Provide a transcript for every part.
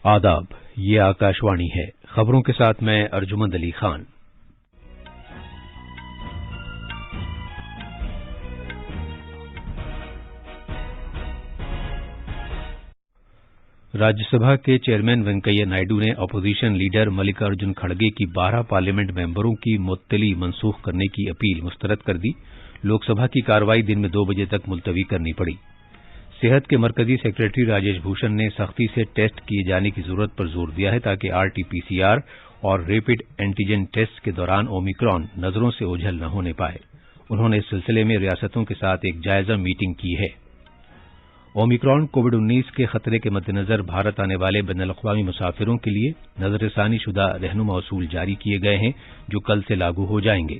آداب، یہ آکاشوانی ہے۔ خبروں کے ساتھ میں ارجمند علی خان۔ راجیہ سبھا کے چیئرمین وینکیا نائیڈو نے اپوزیشن لیڈر ملکارجن کھڑگے کی 12 پارلیمنٹ ممبروں کی معطلی منسوخ کرنے کی اپیل مسترد کر دی۔ لوک سبھا کی کارروائی دن میں 2 بجے تک ملتوی کرنی پڑی۔ صحت کے مرکزی سیکریٹری راجیش بھوشن نے سختی سے ٹیسٹ کیے جانے کی ضرورت پر زور دیا ہے تاکہ RT-PCR اور ریپڈ اینٹیجن ٹیسٹ کے دوران اومیکرون نظروں سے اوجھل نہ ہونے پائے۔ انہوں نے اس سلسلے میں ریاستوں کے ساتھ ایک جائزہ میٹنگ کی ہے۔ اومیکرون کووڈ-19 کے خطرے کے مد نظر بھارت آنے والے بین الاقوامی مسافروں کے لیے نظر ثانی شدہ رہنما اصول جاری کیے گئے ہیں جو کل سے لاگو ہو جائیں گے۔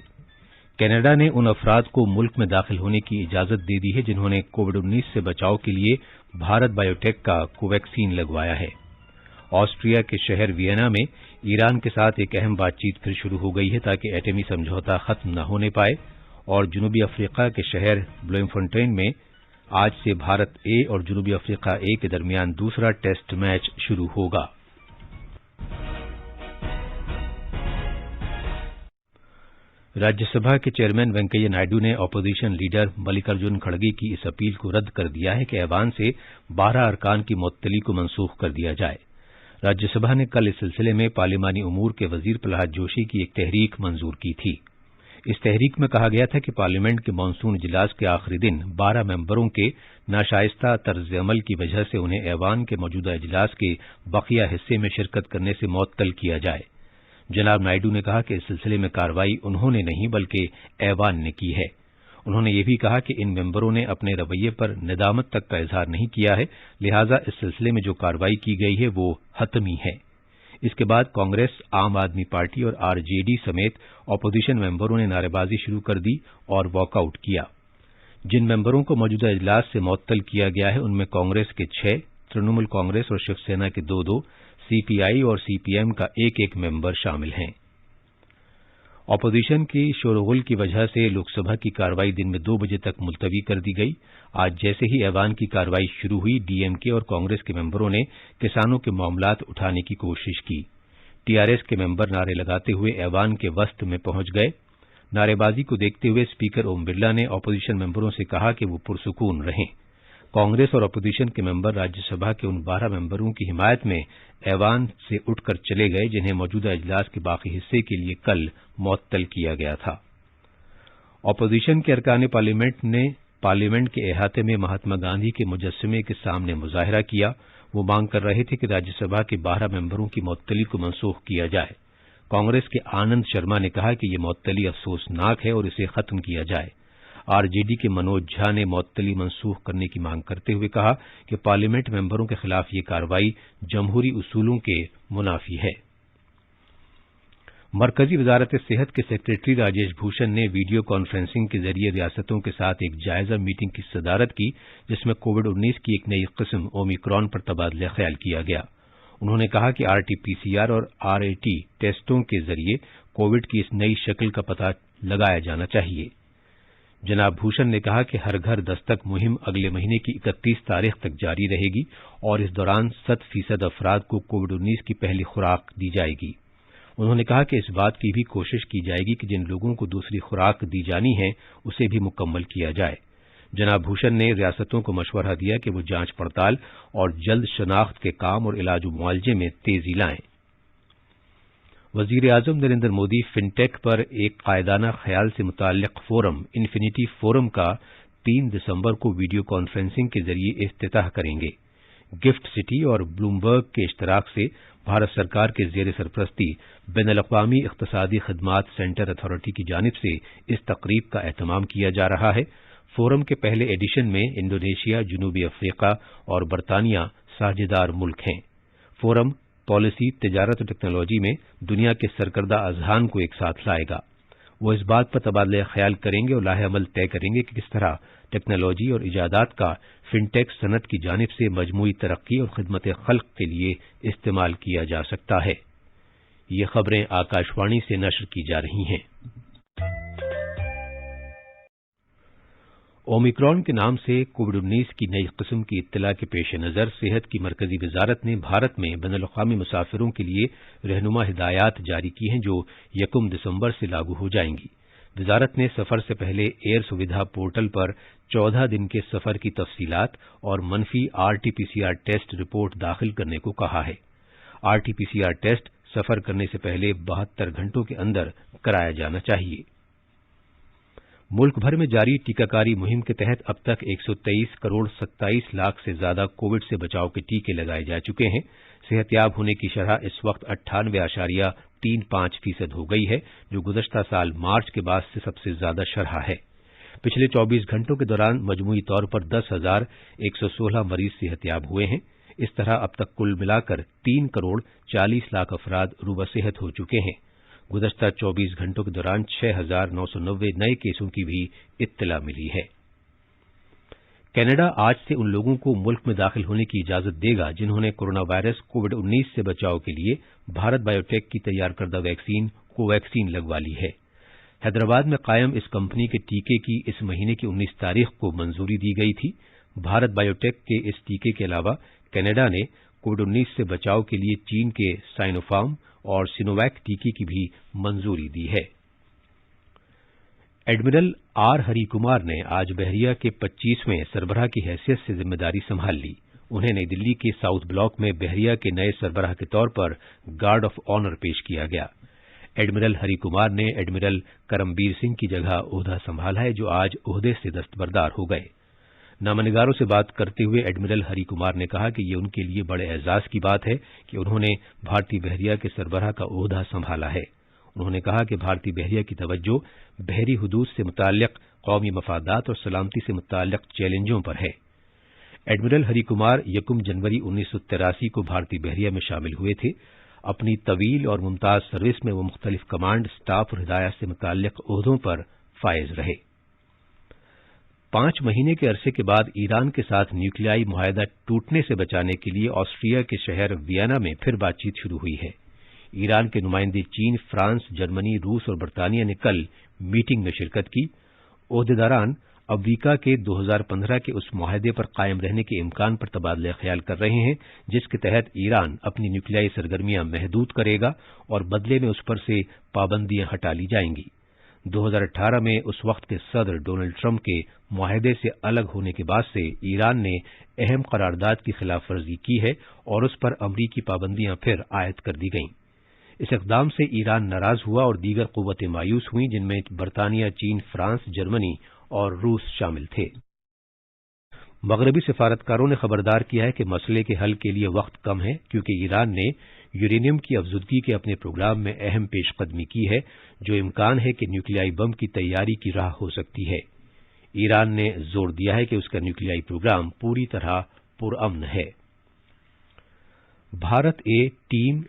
کینیڈا نے ان افراد کو ملک میں داخل ہونے کی اجازت دے دی ہے جنہوں نے کووڈ-19 سے بچاؤ کے لیے بھارت بایو ٹیک کا کوویکسین لگوایا ہے۔ آسٹریا کے شہر وینا میں ایران کے ساتھ ایک اہم بات چیت پھر شروع ہو گئی ہے تاکہ ایٹمی سمجھوتہ ختم نہ ہونے پائے، اور جنوبی افریقہ کے شہر بلومفونٹین میں آج سے بھارت اے اور جنوبی افریقہ اے کے درمیان دوسرا ٹیسٹ میچ شروع ہوگا۔ راجیہ سبھا کے چیئرمین وینکیا نائیڈو نے اپوزیشن لیڈر ملکارجن کھڑگے کی اس اپیل کو رد کر دیا ہے کہ ایوان سے 12 ارکان کی معطلی کو منسوخ کر دیا جائے۔ راجیہ سبھا نے کل اس سلسلے میں پارلیمانی امور کے وزیر پرہلاد جوشی کی ایک تحریک منظور کی تھی۔ اس تحریک میں کہا گیا تھا کہ پارلیمنٹ کے مانسون اجلاس کے آخری دن 12 ممبروں کے ناشائستہ طرز عمل کی وجہ سے انہیں ایوان کے موجودہ اجلاس کے بقیہ حصے میں شرکت کرنے سے معطل کیا جائے۔ جناب نائیڈو نے کہا کہ اس سلسلے میں کارروائی انہوں نے نہیں بلکہ ایوان نے کی ہے۔ انہوں نے یہ بھی کہا کہ ان ممبروں نے اپنے رویے پر ندامت تک کا اظہار نہیں کیا ہے، لہذا اس سلسلے میں جو کارروائی کی گئی ہے وہ حتمی ہے۔ اس کے بعد کانگریس، عام آدمی پارٹی اور RJD سمیت اپوزیشن ممبروں نے نعرے بازی شروع کر دی اور واک آؤٹ کیا۔ جن ممبروں کو موجودہ اجلاس سے معطل کیا گیا ہے ان میں کانگریس کے 6، ترنمول کانگریس اور شیو سینا کے 2 CPI اور CPM کا 1 ممبر شامل ہیں۔ اپوزیشن کی شور و غل کی وجہ سے لوک سبھا کی کارروائی دن میں 2 بجے تک ملتوی کر دی گئی۔ آج جیسے ہی ایوان کی کارروائی شروع ہوئی، DMK اور کانگریس کے ممبروں نے کسانوں کے معاملات اٹھانے کی کوشش کی۔ TRS کے ممبر نعرے لگاتے ہوئے ایوان کے وسط میں پہنچ گئے۔ نعرے بازی کو دیکھتے ہوئے اسپیکر اوم برلا نے اپوزیشن ممبروں سے کہا کہ وہ پرسکون رہیں۔ کانگریس اور اپوزیشن کے ممبر راجیہ سبھا کے ان 12 ممبروں کی حمایت میں ایوان سے اٹھ کر چلے گئے جنہیں موجودہ اجلاس کے باقی حصے کے لیے کل معطل کیا گیا تھا۔ اپوزیشن کے ارکان پارلیمنٹ نے پارلیمنٹ کے احاطے میں مہاتما گاندھی کے مجسمے کے سامنے مظاہرہ کیا۔ وہ مانگ کر رہے تھے کہ راجیہ سبھا کے 12 ممبروں کی معطلی کو منسوخ کیا جائے۔ کانگریس کے آنند شرما نے کہا کہ یہ معطلی افسوسناک ہے اور اسے ختم کیا جائے۔ RJD کے منوج جھا نے معطلی منسوخ کرنے کی مانگ کرتے ہوئے کہا کہ پارلیمنٹ ممبروں کے خلاف یہ کارروائی جمہوری اصولوں کے منافی ہے۔ مرکزی وزارت صحت کے سیکریٹری راجیش بھوشن نے ویڈیو کانفرنسنگ کے ذریعے ریاستوں کے ساتھ ایک جائزہ میٹنگ کی صدارت کی جس میں کووڈ-19 کی ایک نئی قسم اومیکرون پر تبادلہ خیال کیا گیا۔ انہوں نے کہا کہ RT-PCR اور RAT ٹیسٹوں کے ذریعے کووڈ کی اس نئی شکل کا پتہ لگایا جانا چاہیے۔ جناب بھوشن نے کہا کہ ہر گھر دستک مہم اگلے مہینے کی 31 تاریخ تک جاری رہے گی اور اس دوران 100% افراد کو کووڈ-19 کی پہلی خوراک دی جائے گی۔ انہوں نے کہا کہ اس بات کی بھی کوشش کی جائے گی کہ جن لوگوں کو دوسری خوراک دی جانی ہے اسے بھی مکمل کیا جائے۔ جناب بھوشن نے ریاستوں کو مشورہ دیا کہ وہ جانچ پڑتال اور جلد شناخت کے کام اور علاج و معالجے میں تیزی لائیں۔ وزیر اعظم نریندر مودی فنٹیک پر ایک قائدانہ خیال سے متعلق فورم انفینٹی فورم کا 3 دسمبر کو ویڈیو کانفرنسنگ کے ذریعے افتتاح کریں گے۔ گفٹ سٹی اور بلومبرگ کے اشتراک سے بھارت سرکار کے زیر سرپرستی بین الاقوامی اقتصادی خدمات سینٹر اتھارٹی کی جانب سے اس تقریب کا اہتمام کیا جا رہا ہے۔ فورم کے پہلے ایڈیشن میں انڈونیشیا، جنوبی افریقہ اور برطانیہ ساجھیدار ملک ہیں۔ فورم پالیسی، تجارت اور ٹیکنالوجی میں دنیا کے سرکردہ اذہان کو ایک ساتھ لائے گا۔ وہ اس بات پر تبادلہ خیال کریں گے اور لاہ عمل طے کریں گے کہ کس طرح ٹیکنالوجی اور ایجادات کا فنٹیک صنعت کی جانب سے مجموعی ترقی اور خدمت خلق کے لیے استعمال کیا جا سکتا ہے۔ یہ خبریں آکاشوانی سے نشر کی جا رہی ہیں۔ اومیکرون کے نام سے کووڈ-19 کی نئی قسم کی اطلاع کے پیش نظر صحت کی مرکزی وزارت نے بھارت میں بین الاقوامی مسافروں کے لیے رہنما ہدایات جاری کی ہیں جو 1 دسمبر سے لاگو ہو جائیں گی۔ وزارت نے سفر سے پہلے ایئر سویدھا پورٹل پر 14 دن کے سفر کی تفصیلات اور منفی RT-PCR ٹیسٹ رپورٹ داخل کرنے کو کہا ہے۔ RT-PCR ٹیسٹ سفر کرنے سے پہلے 72 گھنٹوں کے اندر کرایا جانا چاہیے۔ ملک بھر میں جاری ٹیکہ کاری مہم کے تحت اب تک 123 کروڑ 27 لاکھ سے زیادہ کووڈ سے بچاؤ کے ٹیکے لگائے جا چکے ہیں۔ صحت یاب ہونے کی شرح اس وقت 98.35% ہو گئی ہے، جو گزشتہ سال مارچ کے بعد سے سب سے زیادہ شرح ہے۔ پچھلے 24 گھنٹوں کے دوران مجموعی طور پر 10,116 مریض صحت یاب ہوئے ہیں۔ اس طرح اب تک کل ملا کر 3 کروڑ 40 لاکھ افراد روبہ صحت ہو چکے ہیں۔ گزشتہ 24 گھنٹوں کے دوران 6,990 نئے کیسوں کی بھی اطلاع ملی ہے۔ کینیڈا آج سے ان لوگوں کو ملک میں داخل ہونے کی اجازت دے گا جنہوں نے کورونا وائرس کووڈ-19 سے بچاؤ کے لیے بھارت بایو ٹیک کی تیار کردہ ویکسین کوویکسین لگوا لی ہے۔ حیدرآباد میں قائم اس کمپنی کے ٹیکے کی اس مہینے کی 19 تاریخ کو منظوری دی گئی تھی۔ بھارت بایو ٹیک کے اس ٹیکے کے علاوہ کینیڈا نے کووڈ-19 سے بچاؤ کے لیے چین کے سائنوفارم اور سینوویک ٹیکے کی بھی منظوری دی ہے۔ ایڈمرل آر ہری کمار نے آج بحریہ کے 25ویں سربراہ کی حیثیت سے ذمہ داری سنبھال لی۔ انہیں نئی دلی کے ساؤتھ بلاک میں بحریہ کے نئے سربراہ کے طور پر گارڈ آف آنر پیش کیا گیا۔ ایڈمرل ہری کمار نے ایڈمرل کرمبیر سنگھ کی جگہ عہدہ سنبھالا ہے، جو آج عہدے سے دستبردار ہو گئے۔ نامہ نگاروں سے بات کرتے ہوئے ایڈمرل ہری کمار نے کہا کہ یہ ان کے لیے بڑے اعزاز کی بات ہے کہ انہوں نے بھارتی بحریہ کے سربراہ کا عہدہ سنبھالا ہے۔ انہوں نے کہا کہ بھارتی بحریہ کی توجہ بحری حدود سے متعلق قومی مفادات اور سلامتی سے متعلق چیلنجوں پر ہے۔ ایڈمرل ہری کمار 1 جنوری 1983 کو بھارتی بحریہ میں شامل ہوئے تھے۔ اپنی طویل اور ممتاز سروس میں وہ مختلف کمانڈ، اسٹاف اور ہدایات سے متعلق عہدوں پر فائز رہے۔ 5 مہینے کے عرصے کے بعد ایران کے ساتھ نیوکلیائی معاہدہ ٹوٹنے سے بچانے کے لیے آسٹریا کے شہر وینا میں پھر بات چیت شروع ہوئی ہے۔ ایران کے نمائندے چین، فرانس، جرمنی، روس اور برطانیہ نے کل میٹنگ میں شرکت کی۔ عہدیداران امریکہ کے 2015 کے اس معاہدے پر قائم رہنے کے امکان پر تبادلہ خیال کر رہے ہیں جس کے تحت ایران اپنی نیوکلیائی سرگرمیاں محدود کرے گا اور بدلے میں اس پر سے پابندیاں ہٹا لی جائیں گی۔ 2018 میں اس وقت کے صدر ڈونلڈ ٹرمپ کے معاہدے سے الگ ہونے کے بعد سے ایران نے اہم قرارداد کی خلاف ورزی کی ہے اور اس پر امریکی پابندیاں پھر عائد کر دی گئیں۔ اس اقدام سے ایران ناراض ہوا اور دیگر قوتیں مایوس ہوئیں، جن میں برطانیہ، چین، فرانس، جرمنی اور روس شامل تھے۔ مغربی سفارتکاروں نے خبردار کیا ہے کہ مسئلے کے حل کے لیے وقت کم ہے، کیونکہ ایران نے یورینیم کی افزودگی کے اپنے پروگرام میں اہم پیش قدمی کی ہے، جو امکان ہے کہ نیوکلیائی بم کی تیاری کی راہ ہو سکتی ہے۔ ایران نے زور دیا ہے کہ اس کا نیوکلیائی پروگرام پوری طرح پرامن ہے۔ بھارت اے ٹیم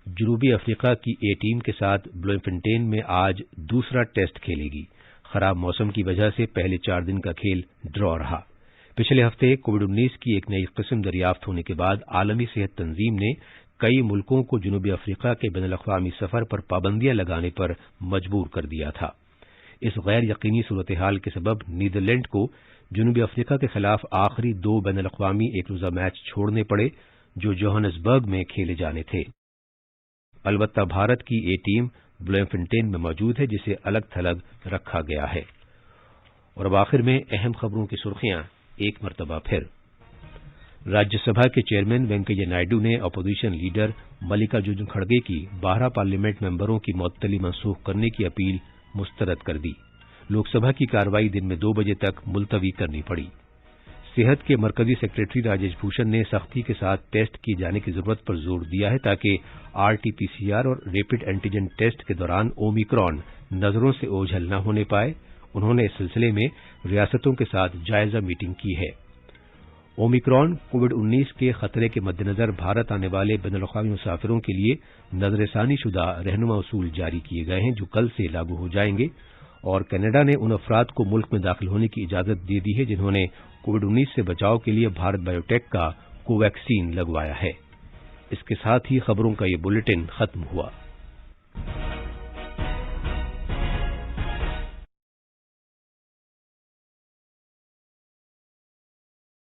جنوبی افریقہ کی اے ٹیم کے ساتھ بلومفنٹین میں آج دوسرا ٹیسٹ کھیلے گی۔ خراب موسم کی وجہ سے پہلے 4 دن کا کھیل ڈرا رہا۔ پچھلے ہفتے کووڈ-19 کی ایک نئی قسم دریافت ہونے کے بعد عالمی صحت تنظیم نے کئی ملکوں کو جنوبی افریقہ کے بین الاقوامی سفر پر پابندیاں لگانے پر مجبور کر دیا تھا۔ اس غیر یقینی صورتحال کے سبب نیدرلینڈ کو جنوبی افریقہ کے خلاف آخری 2 بین الاقوامی ایک روزہ میچ چھوڑنے پڑے جو جوہانسبرگ میں کھیلے جانے تھے۔ البتہ بھارت کی اے ٹیم بلومفنٹین میں موجود ہے، جسے الگ تھلگ رکھا گیا ہے۔ اور اب آخر میں اہم خبروں کی سرخیاں ایک مرتبہ پھر۔ راجیہ سبھا کے چیئرمین وینکیا نائیڈو نے اپوزیشن لیڈر ملکارجن کھڑگے کی 12 پارلیمنٹ ممبروں کی معطلی منسوخ کرنے کی اپیل مسترد کر دی۔ لوک سبھا کی کارروائی دن میں 2 بجے تک ملتوی کرنی پڑی۔ صحت کے مرکزی سیکریٹری راجیش بھوشن نے سختی کے ساتھ ٹیسٹ کیے جانے کی ضرورت پر زور دیا ہے تاکہ RT-PCR اور ریپڈ اینٹیجن ٹیسٹ کے دوران اومیکرون نظروں سے اوجھل نہ ہونے پائے۔ انہوں نے اس سلسلے میں ریاستوں کے ساتھ جائزہ میٹنگ کی ہے۔ اومیکرون کووڈ-19 کے خطرے کے مد نظر بھارت آنے والے بین الاقوامی مسافروں کے لیے نظر ثانی شدہ رہنما اصول جاری کیے گئے ہیں، جو کل سے لاگو ہو جائیں گے۔ اور کینیڈا نے ان افراد کو ملک میں داخل ہونے کی اجازت دے دی ہے جنہوں نے کووڈ-19 سے بچاؤ کے لیے بھارت بایو ٹیک کا کوویکسین لگوایا ہے۔ اس کے ساتھ ہی خبروں کا یہ بلیٹن ختم ہوا۔